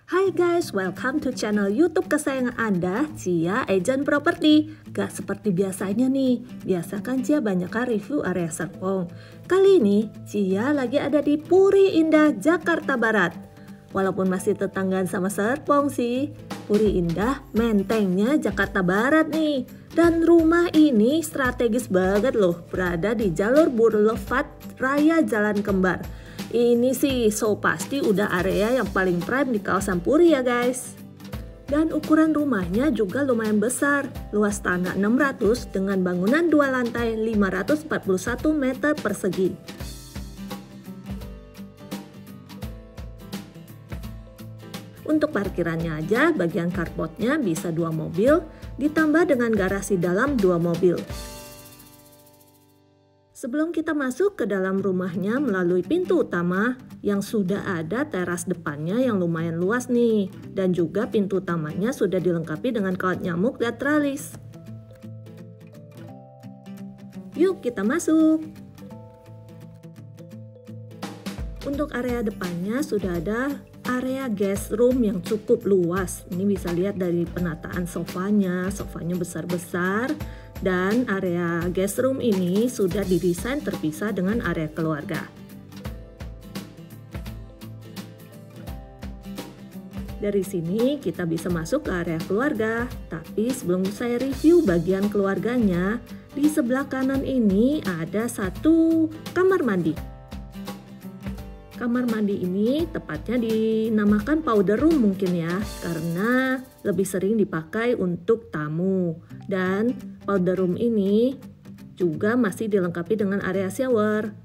Hai guys, welcome to channel YouTube kesayangan Anda, Cia Agent Property. Gak seperti biasanya nih, biasa kan Cia banyakkan review area Serpong. Kali ini, Cia lagi ada di Puri Indah, Jakarta Barat. Walaupun masih tetanggaan sama Serpong sih, Puri Indah mentengnya Jakarta Barat nih. Dan rumah ini strategis banget loh, berada di jalur Boulevard Raya Jalan Kembar. Ini sih pasti udah area yang paling prime di kawasan Puri ya guys. Dan ukuran rumahnya juga lumayan besar, luas tanah 600 dengan bangunan 2 lantai 541 meter persegi. Untuk parkirannya aja, bagian carportnya bisa 2 mobil, ditambah dengan garasi dalam 2 mobil. Sebelum kita masuk ke dalam rumahnya melalui pintu utama yang sudah ada teras depannya yang lumayan luas nih. Dan juga pintu utamanya sudah dilengkapi dengan kawat nyamuk dan tralis. Yuk kita masuk. Untuk area depannya sudah ada area guest room yang cukup luas. Ini bisa lihat dari penataan sofanya besar-besar. Dan area guest room ini sudah didesain terpisah dengan area keluarga. Dari sini kita bisa masuk ke area keluarga. Tapi sebelum saya review bagian keluarganya, di sebelah kanan ini ada satu kamar mandi. Kamar mandi ini tepatnya dinamakan powder room mungkin ya, karena lebih sering dipakai untuk tamu. Dan powder room ini juga masih dilengkapi dengan area shower.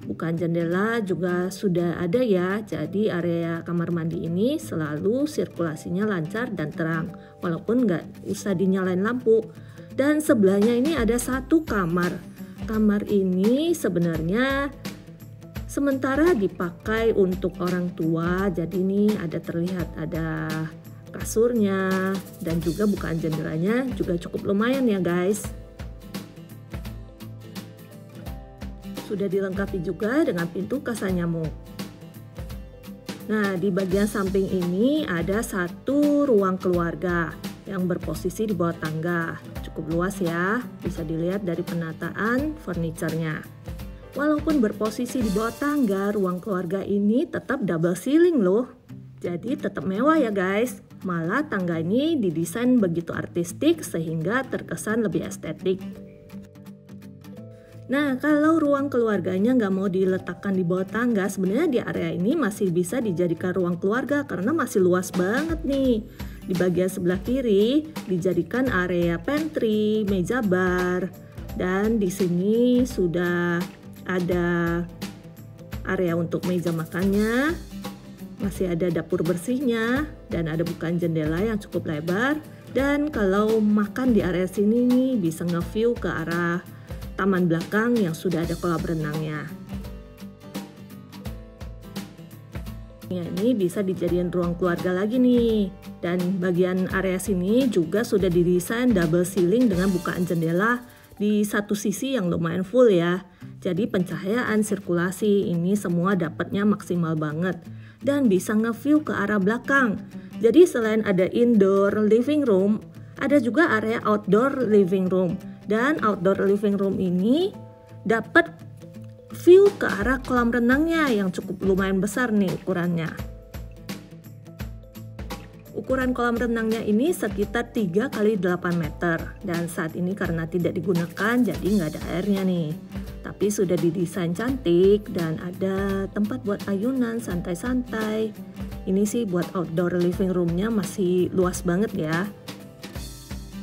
Bukan jendela juga sudah ada ya, jadi area kamar mandi ini selalu sirkulasinya lancar dan terang, walaupun nggak usah dinyalain lampu. Dan sebelahnya ini ada satu kamar. Kamar ini sebenarnya sementara dipakai untuk orang tua, jadi ini terlihat ada kasurnya dan juga bukaan jendelanya juga cukup lumayan ya guys. Sudah dilengkapi juga dengan pintu kasa nyamuk. Nah, di bagian samping ini ada satu ruang keluarga yang berposisi di bawah tangga. Cukup luas ya, bisa dilihat dari penataan furniturnya. Walaupun berposisi di bawah tangga, ruang keluarga ini tetap double ceiling loh. Jadi tetap mewah ya guys. Malah tangga ini didesain begitu artistik sehingga terkesan lebih estetik. Nah, kalau ruang keluarganya nggak mau diletakkan di bawah tangga, sebenarnya di area ini masih bisa dijadikan ruang keluarga karena masih luas banget nih. Di bagian sebelah kiri dijadikan area pantry, meja bar, dan di sini sudah ada area untuk meja makannya, masih ada dapur bersihnya, dan ada bukaan jendela yang cukup lebar. Dan kalau makan di area sini nih bisa nge-view ke arah taman belakang yang sudah ada kolam renangnya. Ini bisa dijadikan ruang keluarga lagi nih. Dan bagian area sini juga sudah didesain double ceiling dengan bukaan jendela di satu sisi yang lumayan full ya. Jadi pencahayaan, sirkulasi ini semua dapatnya maksimal banget. Dan bisa nge-view ke arah belakang. Jadi selain ada indoor living room, ada juga area outdoor living room. Dan outdoor living room ini dapat view ke arah kolam renangnya yang cukup lumayan besar nih ukurannya. Ukuran kolam renangnya ini sekitar 3 x 8 meter. Dan saat ini karena tidak digunakan jadi nggak ada airnya nih. Tapi sudah didesain cantik dan ada tempat buat ayunan santai-santai. Ini sih buat outdoor living roomnya masih luas banget ya.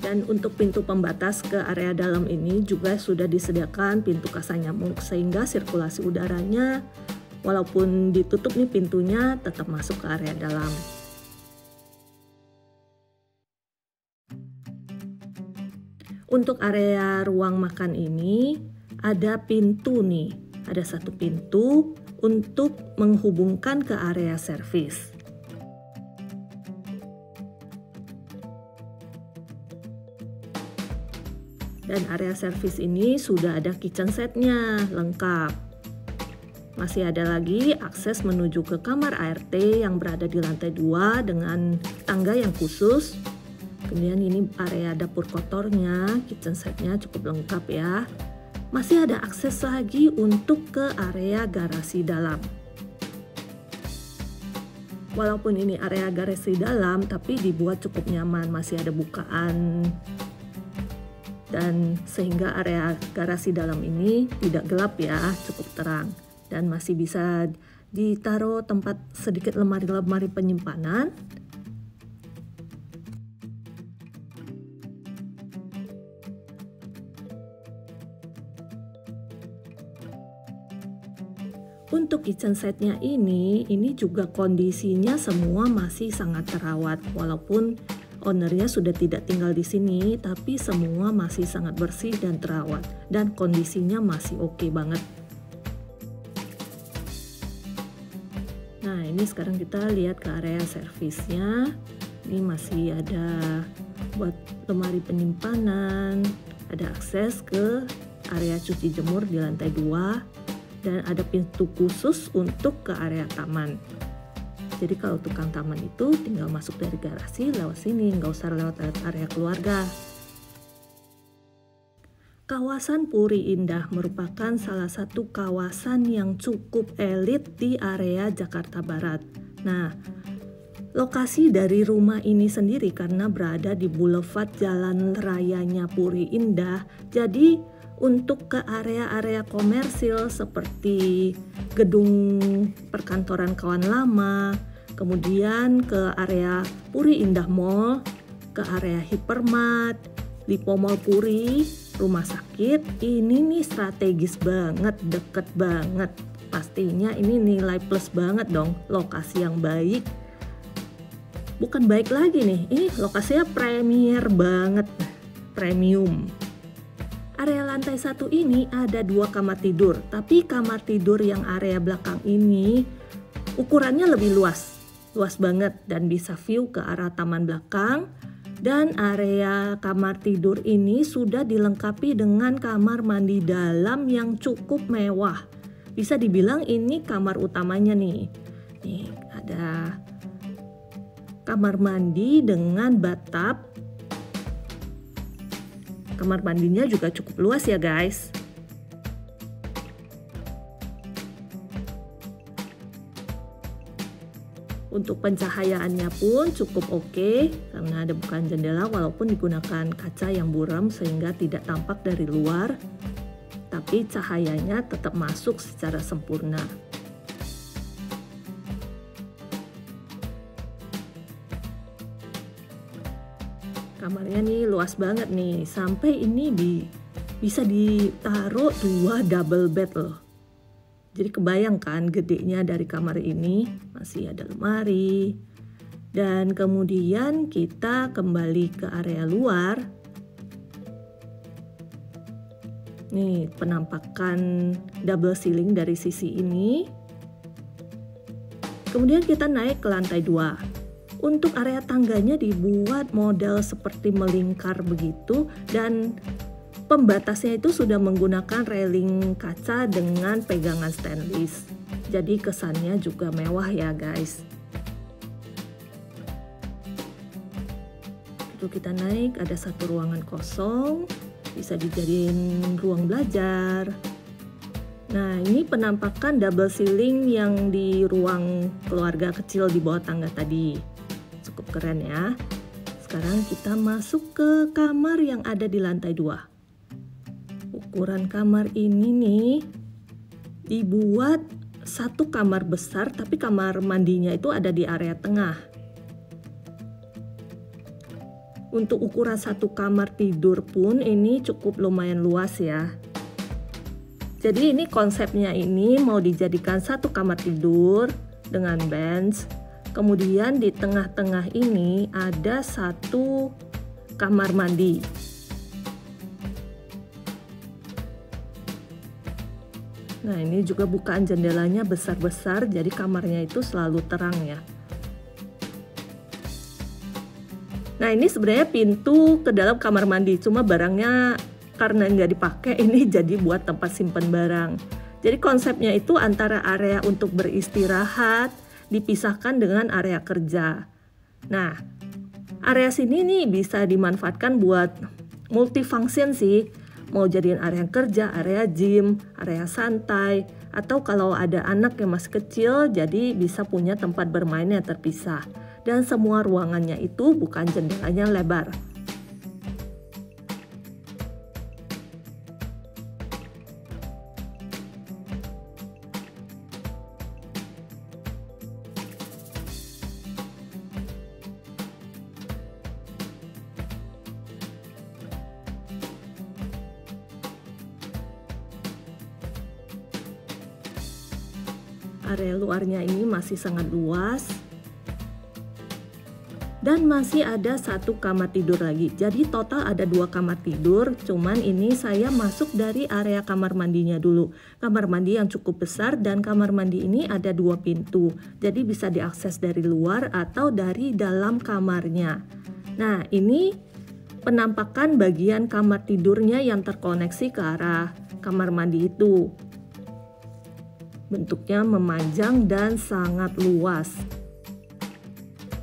Dan untuk pintu pembatas ke area dalam ini juga sudah disediakan pintu kasa nyamuk sehingga sirkulasi udaranya walaupun ditutup nih pintunya tetap masuk ke area dalam. Untuk area ruang makan ini ada pintu nih, ada satu pintu untuk menghubungkan ke area servis. Dan area servis ini sudah ada kitchen setnya lengkap. Masih ada lagi akses menuju ke kamar ART yang berada di lantai 2 dengan tangga yang khusus. Kemudian ini area dapur kotornya, kitchen setnya cukup lengkap ya. Masih ada akses lagi untuk ke area garasi dalam. Walaupun ini area garasi dalam, tapi dibuat cukup nyaman, masih ada bukaan. Dan sehingga area garasi dalam ini tidak gelap ya, cukup terang. Dan masih bisa ditaruh tempat sedikit lemari-lemari penyimpanan. Untuk kitchen setnya ini juga kondisinya semua masih sangat terawat. Walaupun ownernya sudah tidak tinggal di sini, tapi semua masih sangat bersih dan terawat. Dan kondisinya masih oke banget. Nah, ini sekarang kita lihat ke area servisnya. Ini masih ada buat lemari penyimpanan, ada akses ke area cuci jemur di lantai 2. Dan ada pintu khusus untuk ke area taman. Jadi kalau tukang taman itu tinggal masuk dari garasi lewat sini, nggak usah lewat area keluarga. Kawasan Puri Indah merupakan salah satu kawasan yang cukup elit di area Jakarta Barat. Nah, lokasi dari rumah ini sendiri karena berada di Boulevard Jalan Rayanya Puri Indah, jadi untuk ke area-area komersil seperti gedung perkantoran kawan lama, kemudian ke area Puri Indah Mall, ke area Hypermart, Lipo Mall Puri, rumah sakit, ini nih strategis banget, deket banget. Pastinya ini nilai plus banget dong, lokasi yang baik. Bukan baik lagi nih, ini lokasinya premier banget, premium. Area lantai 1 ini ada 2 kamar tidur, tapi kamar tidur yang area belakang ini ukurannya lebih luas banget dan bisa view ke arah taman belakang. Dan area kamar tidur ini sudah dilengkapi dengan kamar mandi dalam yang cukup mewah. Bisa dibilang ini kamar utamanya nih. Nih ada kamar mandi dengan bathtub. Kamar mandinya juga cukup luas ya guys. Untuk pencahayaannya pun cukup oke karena ada bukaan jendela walaupun digunakan kaca yang buram sehingga tidak tampak dari luar. Tapi cahayanya tetap masuk secara sempurna. Kamarnya nih luas banget nih, sampai ini bisa ditaruh 2 double bed loh. Jadi kebayangkan gedenya dari kamar ini, masih ada lemari. Dan kemudian kita kembali ke area luar. Nih penampakan double ceiling dari sisi ini. Kemudian kita naik ke lantai 2. Untuk area tangganya dibuat model seperti melingkar begitu dan pembatasnya itu sudah menggunakan railing kaca dengan pegangan stainless. Jadi kesannya juga mewah ya guys. Itu kita naik, ada satu ruangan kosong, bisa dijadiin ruang belajar. Nah, ini penampakan double ceiling yang di ruang keluarga kecil di bawah tangga tadi. Cukup keren ya. Sekarang kita masuk ke kamar yang ada di lantai 2. Ukuran kamar ini nih dibuat satu kamar besar tapi kamar mandinya itu ada di area tengah. Untuk ukuran satu kamar tidur pun ini cukup lumayan luas ya. Jadi ini konsepnya ini mau dijadikan satu kamar tidur dengan bench. Kemudian di tengah-tengah ini ada satu kamar mandi. Nah, ini juga bukaan jendelanya besar-besar, jadi kamarnya itu selalu terang ya. Nah, ini sebenarnya pintu ke dalam kamar mandi, cuma barangnya karena nggak dipakai ini jadi buat tempat simpan barang. Jadi konsepnya itu antara area untuk beristirahat dipisahkan dengan area kerja. Nah, area sini nih bisa dimanfaatkan buat multifunction sih. Mau jadiin area kerja, area gym, area santai, atau kalau ada anak yang masih kecil jadi bisa punya tempat bermain yang terpisah. Dan semua ruangannya itu bukan jendelanya lebar. Area luarnya ini masih sangat luas. Dan masih ada satu kamar tidur lagi. Jadi total ada 2 kamar tidur, cuman ini saya masuk dari area kamar mandinya dulu. Kamar mandi yang cukup besar dan kamar mandi ini ada 2 pintu. Jadi bisa diakses dari luar atau dari dalam kamarnya. Nah, ini penampakan bagian kamar tidurnya yang terkoneksi ke arah kamar mandi itu. Bentuknya memanjang dan sangat luas.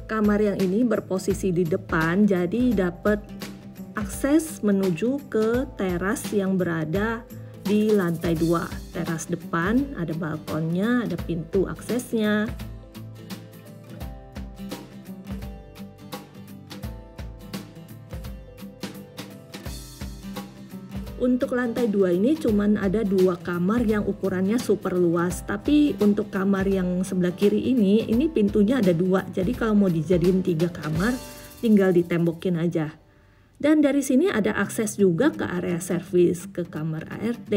Kamar yang ini berposisi di depan, jadi dapat akses menuju ke teras yang berada di lantai 2. Teras depan, ada balkonnya, ada pintu aksesnya. Untuk lantai 2 ini cuman ada 2 kamar yang ukurannya super luas. Tapi untuk kamar yang sebelah kiri ini pintunya ada 2. Jadi kalau mau dijadiin 3 kamar, tinggal ditembokin aja. Dan dari sini ada akses juga ke area servis, ke kamar ART,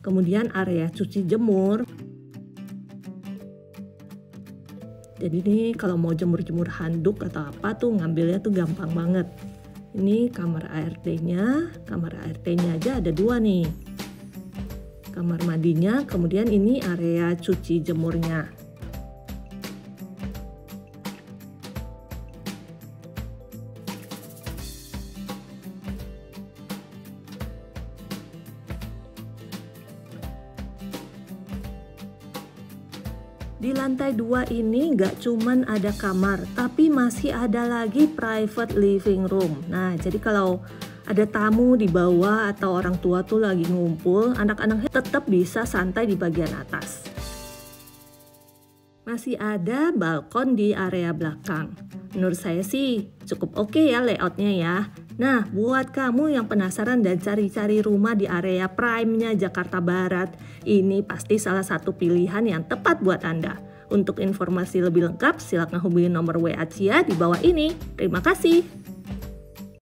kemudian area cuci jemur. Jadi ini kalau mau jemur-jemur handuk atau apa tuh ngambilnya tuh gampang banget. Ini kamar ART-nya aja ada 2 nih. Kamar mandinya, kemudian ini area cuci jemurnya. Di lantai 2 ini nggak cuman ada kamar, tapi masih ada lagi private living room. Nah, jadi kalau ada tamu di bawah atau orang tua tuh lagi ngumpul, anak-anaknya tetap bisa santai di bagian atas. Masih ada balkon di area belakang. Menurut saya sih cukup oke ya layoutnya ya. Nah, buat kamu yang penasaran dan cari-cari rumah di area prime-nya Jakarta Barat, ini pasti salah satu pilihan yang tepat buat Anda. Untuk informasi lebih lengkap, silakan hubungi nomor WA Cia di bawah ini. Terima kasih.